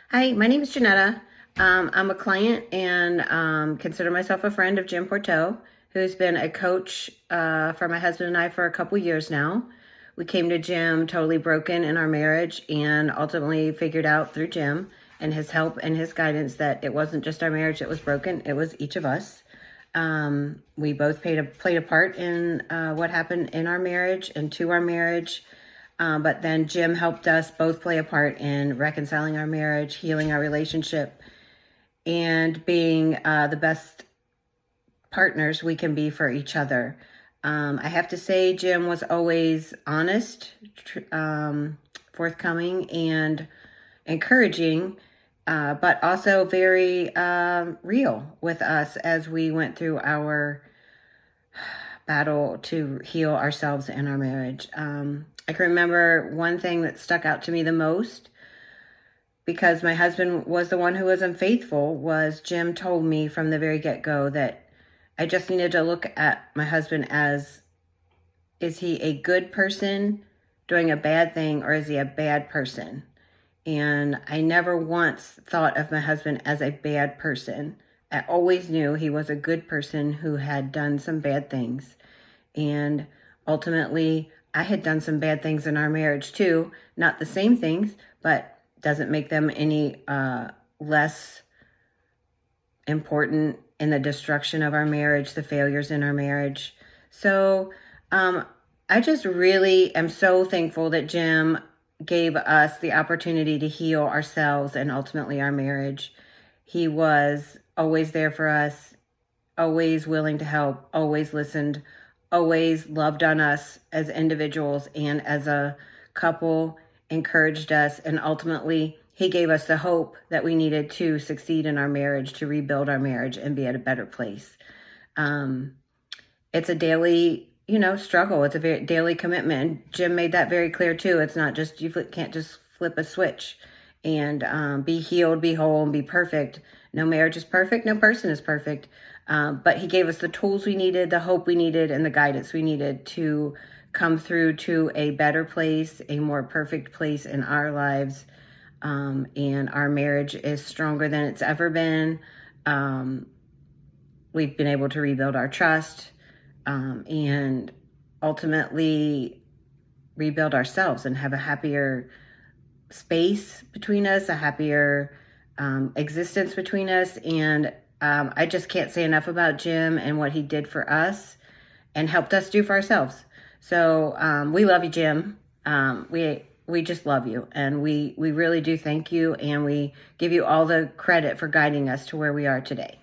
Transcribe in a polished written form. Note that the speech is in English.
Hi, my name is Janetta. I'm a client and consider myself a friend of Jim Porteau, who's been a coach for my husband and I for a couple years now. We came to Jim totally broken in our marriage and ultimately figured out through Jim and his help and his guidance that it wasn't just our marriage that was broken, it was each of us. We both played a part in what happened in our marriage and to our marriage. But then Jim helped us both play a part in reconciling our marriage, healing our relationship, and being the best partners we can be for each other. I have to say, Jim was always honest, forthcoming, and encouraging, but also very real with us as we went through our battle to heal ourselves and our marriage. I can remember one thing that stuck out to me the most, because my husband was the one who was unfaithful, was Jim told me from the very get-go that I just needed to look at my husband as, is he a good person doing a bad thing, or is he a bad person? And I never once thought of my husband as a bad person. I always knew he was a good person who had done some bad things. And ultimately, I had done some bad things in our marriage too. Not the same things, but doesn't make them any less important in the destruction of our marriage, the failures in our marriage. So I just really am so thankful that Jim gave us the opportunity to heal ourselves and ultimately our marriage. He was always there for us, always willing to help, always listened, always loved on us as individuals and as a couple, encouraged us, and ultimately he gave us the hope that we needed to succeed in our marriage, to rebuild our marriage and be at a better place. It's a daily, struggle. It's a very daily commitment. And Jim made that very clear too. It's not just, can't just flip a switch and be healed, be whole, and be perfect. No marriage is perfect. No person is perfect. But he gave us the tools we needed, the hope we needed, and the guidance we needed to come through to a better place, a more perfect place in our lives. And our marriage is stronger than it's ever been. We've been able to rebuild our trust, and ultimately rebuild ourselves and have a happier space between us, a happier existence between us. And I just can't say enough about Jim and what he did for us and helped us do for ourselves. So we love you, Jim. We just love you, and we really do thank you, and we give you all the credit for guiding us to where we are today.